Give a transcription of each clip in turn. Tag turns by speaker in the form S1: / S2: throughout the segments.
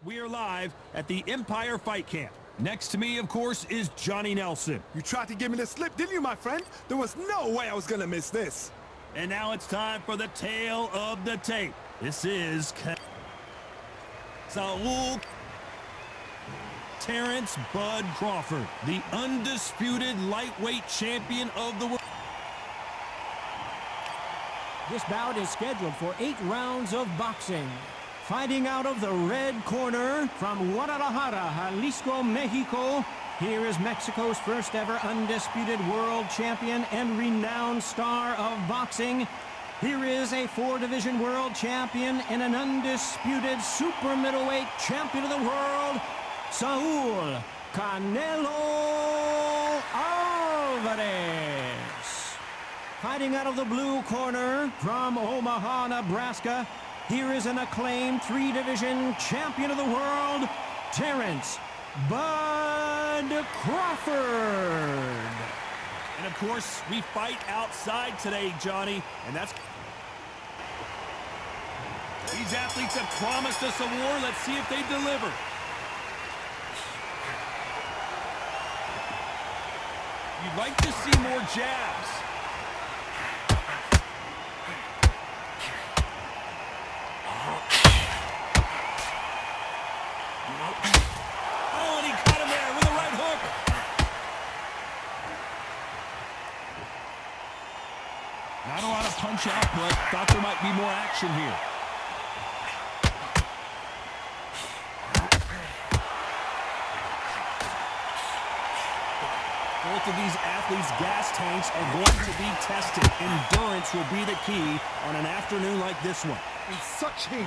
S1: We are live at the Empire Fight Camp. Next to me, of course, is Johnny Nelson.
S2: You tried to give me the slip, didn't you, my friend? There was no way I was going to miss this.
S1: And now it's time for the tale of the tape. This is Saul Terrence Bud Crawford, the undisputed lightweight champion of the world.
S3: This bout is scheduled for 8 rounds of boxing. Fighting out of the red corner from Guadalajara, Jalisco, Mexico, here is Mexico's first ever undisputed world champion and renowned star of boxing. Here is a 4-division world champion and an undisputed super middleweight champion of the world, Saul Canelo Alvarez. Fighting out of the blue corner from Omaha, Nebraska, here is an acclaimed 3-division champion of the world, Terrence Bud Crawford.
S1: And of course, we fight outside today, Johnny, and that's... These athletes have promised us a war. Let's see if they deliver. You'd like to see more jabs. Oh, and he caught him there with a right hook. Not a lot of punch output. Thought there might be more action here. Both of these athletes' gas tanks are going to be tested. Endurance will be the key on an afternoon like this one.
S2: In such heat,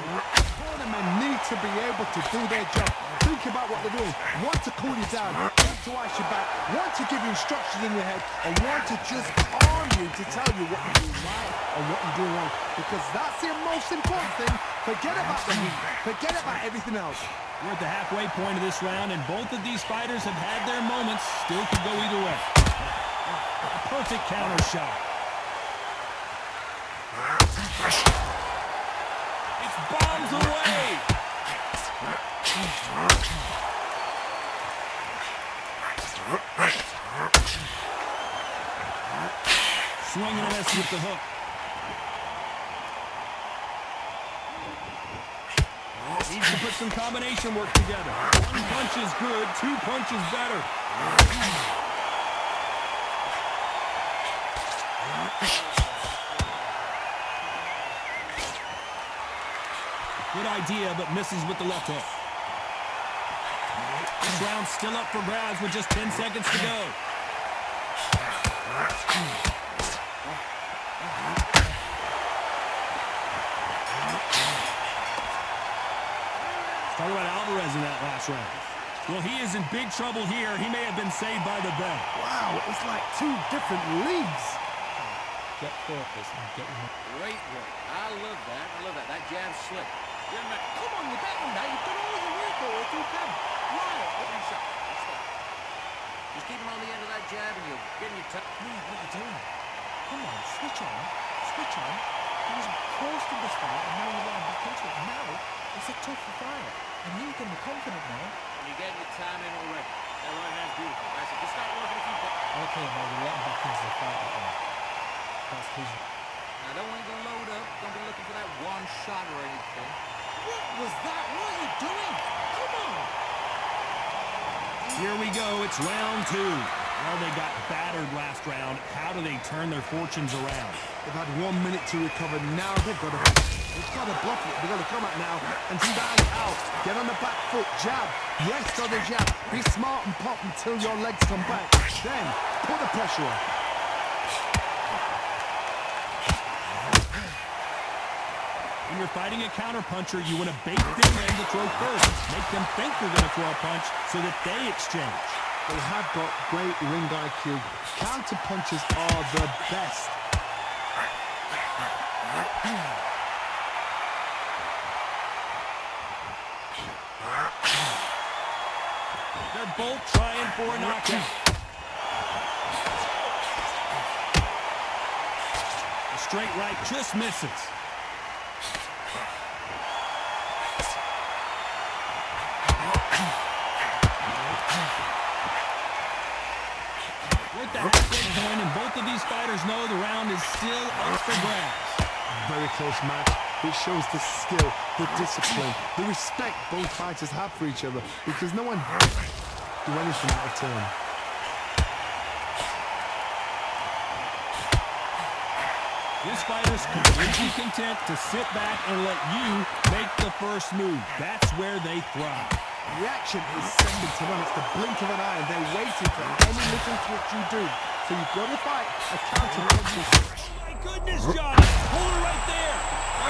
S2: tournament need to be able to do their job. Think about what they're doing. Want to cool you down, want to ice you back, want to give you instructions in your head, and want to just calm you to tell you what you're doing right and what you're doing wrong. Because that's the most important thing. Forget about the heat. Forget about everything else.
S1: We're at the halfway point of this round, and both of these fighters have had their moments. Still could go either way. A perfect counter shot. It's bombs away. Swinging and missing with the hook. Needs to put some combination work together. 1 punch is good, 2 punches better. Good idea, but misses with the left hook. This round's still up for grabs with just 10 seconds to go. Talk about Alvarez in that last round. Well, he is in big trouble here. He may have been saved by the bell.
S2: Wow, it's like 2 different leagues.
S3: Get focused and get him.
S4: Great work. I love that. I love that. That jab slick. Come on, you're back now. You've done all your work though. If you can. Right. Open shot. That's that. Just keep him on the end of that jab and you'll get your touch.
S3: Man, what are you doing? Come on, switch on. Switch on. He was close to this fight, and now you're running back into it. Now, it's a tougher fight. And you're going to be confident now.
S4: And you're getting your time in already. That right hand's beautiful. That's it. Just start working a few bucks.
S3: Okay, now you're letting back into the fight again. That's his...
S4: Now, don't want you to load up. Don't be looking for that one shot or anything.
S3: What was that? What are you doing? Come on!
S1: Here we go. It's round 2. Well, they got battered last round. How do they turn their fortunes around?
S2: They've had 1 minute to recover. Now they've got to bluff it. They've got to come out now and stand out. Get on the back foot. Jab. Yes, got the jab. Be smart and pop until your legs come back. Then put the pressure on.
S1: When you're fighting a counterpuncher, you want to bait them in to throw first. Make them think they're going to throw a punch so that they exchange.
S2: They have got great ring IQ. Counter punches are the best.
S1: They're both trying for a knockout. A straight right just misses. fighters know the round is still up for grabs.
S2: Very close match. It shows the skill, the discipline, the respect both fighters have for each other because no one do anything out of turn.
S1: This fighter's completely content to sit back and let you make the first move. That's where they thrive.
S2: Reaction is second to none. It's the blink of an eye, and they're waiting for any little twitch you do. So you've got to fight a counter punch.
S1: My goodness, John! Hold it right there!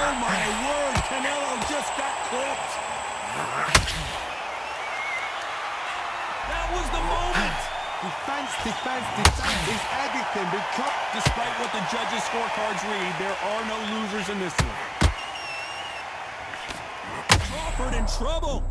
S1: Oh my word! Canelo just got clipped! That was the moment!
S2: Defense, defense, defense is everything because...
S1: Despite what the judges' scorecards read, there are no losers in this one. Crawford in trouble!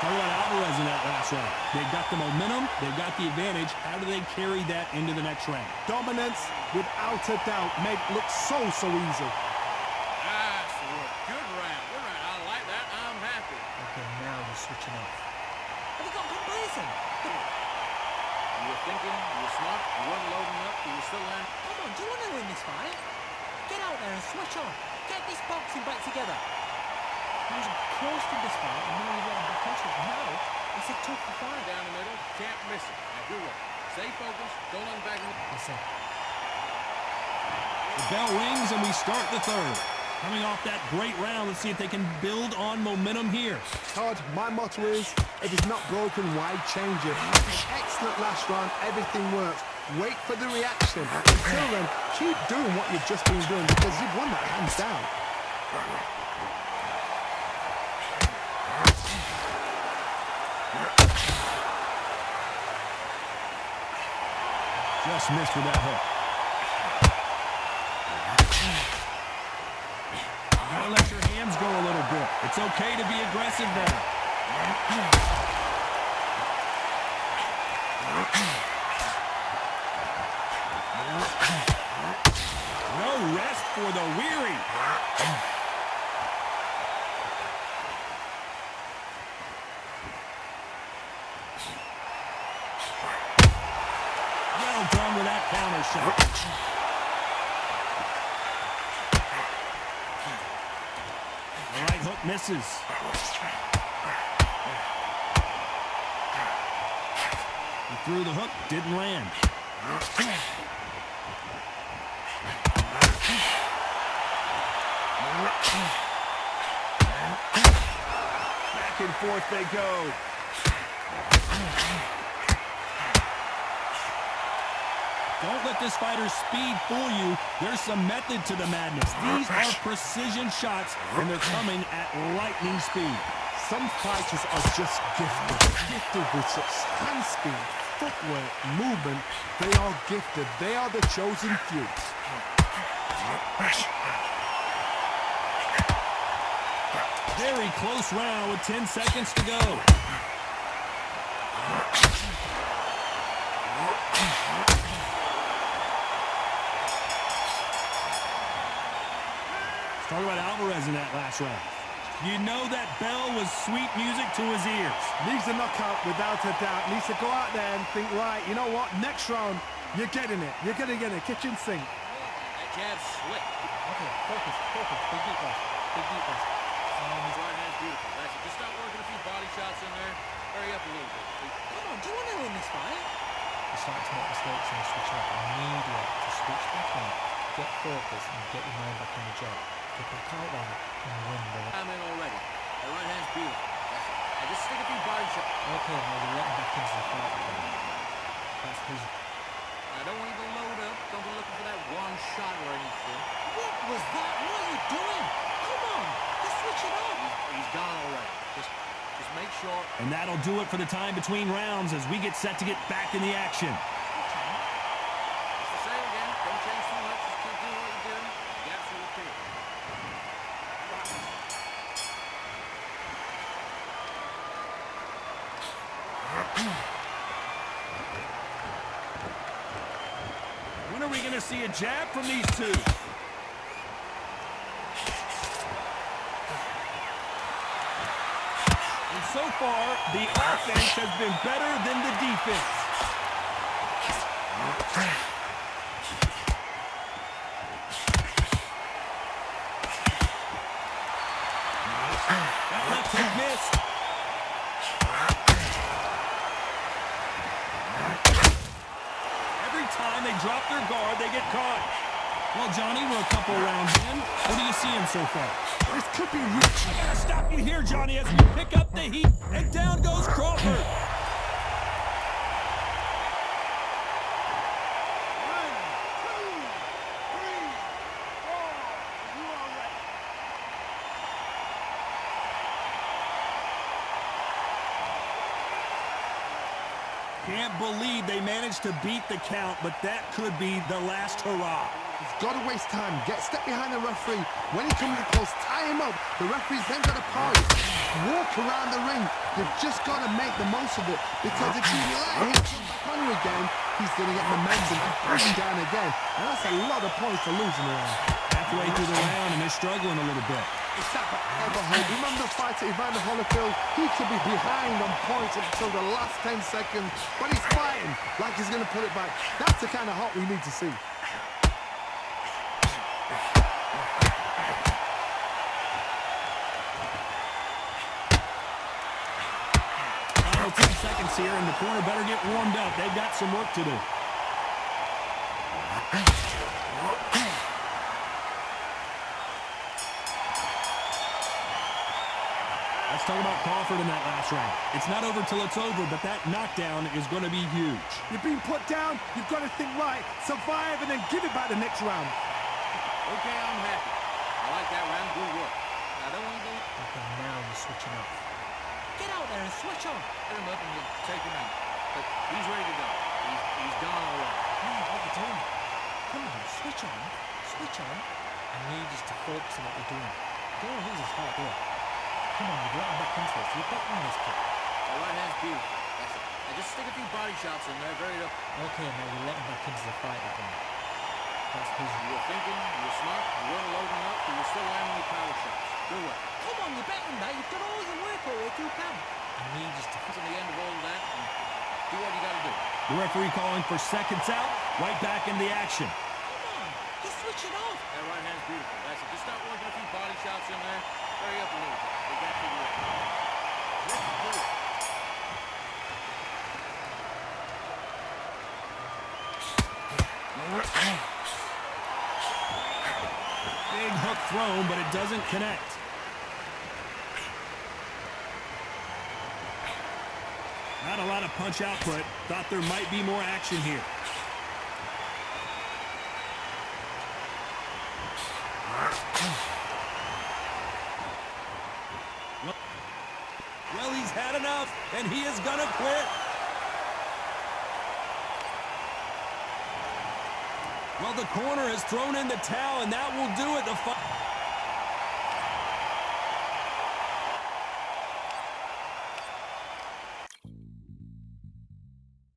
S1: Alvarez in that last round. They've got the momentum, they've got the advantage. How do they carry that into the next round?
S2: Dominance, without a doubt, made look so easy.
S4: Nice work. Good round. Good round. I like that. I'm happy.
S5: Okay, now you're switching off. Have you got complacent?
S4: You were thinking, you were smart, you weren't loading up, you were still in.
S5: Come on, do you want to win this fight? Get out there and switch on. Get this boxing back together. He was close to this fight, and now you're getting back into it. Now, it's a tough fight.
S4: Down the middle, can't miss it. Now do it. Stay focused, don't let him back in.
S5: Listen.
S1: The bell rings and we start the third. Coming off that great round, let's see if they can build on momentum here.
S2: Todd, my motto is, if it's not broken, why change it? Excellent last round, everything works. Wait for the reaction. Until then, keep doing what you've just been doing because you've won that hands down.
S1: Just missed with that hook. You gotta let your hands go a little bit. It's okay to be aggressive there. No rest for the weary. Well done with that counter shot. The right hook misses. He threw the hook, didn't land. Back and forth they go. Don't let this fighter's speed fool you. There's some method to the madness. These are precision shots, and they're coming at lightning speed.
S2: Some fighters are just gifted with such hand speed, footwork, movement. They are gifted. They are the chosen few.
S1: Very close round with 10 seconds to go. Talk about Alvarez in that last round. You know that bell was sweet music to his ears.
S2: Needs a knockout without a doubt. Needs to go out there and think, right, you know what? Next round, you're getting it. You're going to get it. Kitchen sink.
S4: That jab's slick.
S5: Okay, focus. Big deep breath. Big deep breath.
S4: His right hand's beautiful. That's it. Just start working a few body shots in there. Hurry up a little bit.
S5: Come on, do you want to win this fight? You're starting to make mistakes and you're switching off. I need you to switch back on, get focused, and get your mind back on the job. Get back out there and win the
S4: I'm in already. That right hand's beautiful. That's it. Now just stick a few body shots.
S5: Okay, now you're letting back into the fight. That's his.
S4: I don't want you to load up. Don't be looking for that one shot or anything.
S5: What was that? What are you doing? Come on, just switch it on.
S4: He's gone already. Just make sure.
S1: And that'll do it for the time between rounds as we get set to get back in the action.
S4: It's the same again. Don't change too much. Just keep doing what you're doing. The gaps will appear.
S1: When are we going to see a jab from these two? So far, the offense has been better than the defense. That left hook missed. Every time they drop their guard, they get caught. Well, Johnny, we're a couple rounds in. What do you see him so far?
S2: This could be rich.
S1: I gotta stop you here, Johnny, as we pick up the heat, and down goes Crawford. Can't believe they managed to beat the count, but that could be the last hurrah.
S2: He's got to waste time. Get a step behind the referee. When he comes in close, tie him up. The referee's then got to pause. Walk around the ring. You've just got to make the most of it. Because if you let him come back on you again, he's going to get momentum and push him down again. And that's a lot of points to losing around.
S1: Halfway through the round, and they're struggling a little bit.
S2: It's that forever hope. Remember the fight at Evander Holyfield? He could be behind on points until the last 10 seconds. But he's fighting like he's going to put it back. That's the kind of heart we need to see.
S1: Final 10 seconds here, and the corner better get warmed up. They've got some work to do. Let's talk about Crawford in that last round. It's not over till it's over, but that knockdown is going to be huge.
S2: You're being put down. You've got to think right, survive, and then give it back the next round.
S4: Okay, I'm happy. I like that round. Good work. I don't want to go.
S5: Okay, now you're switching off. Get out there and switch on.
S4: Put him up and you take him out. But he's ready to go. He's gone already.
S5: No, what are you doing? Come on, switch on. Switch on. I need you to focus on what you're doing. Don't lose his heart there. Come on, you've let him back into this. You're back in this kid.
S4: The right hand's beautiful. That's it. And just stick a few body shots in there. Very up.
S5: Okay, now you let him back into the fight that one. That's his.
S4: You were thinking, you were smart, you weren't loading up, but you're still landing your power shots. Good work.
S5: Come on, you're better than that. You've done all your work all the way through camp. I need you to
S4: Get to the end of all of that and do what you got to do.
S1: The referee calling for seconds out, right back in the action.
S5: Come on, he's switching off.
S4: That right hand's beautiful. That's it. Just start working a few body shots in there. Hurry up a little bit. We got to do it.
S1: Big hook thrown, but it doesn't connect. Not a lot of punch output. Thought there might be more action here. Well, he's had enough, and he is gonna quit. Well, the corner has thrown in the towel, and that will do it. The fight.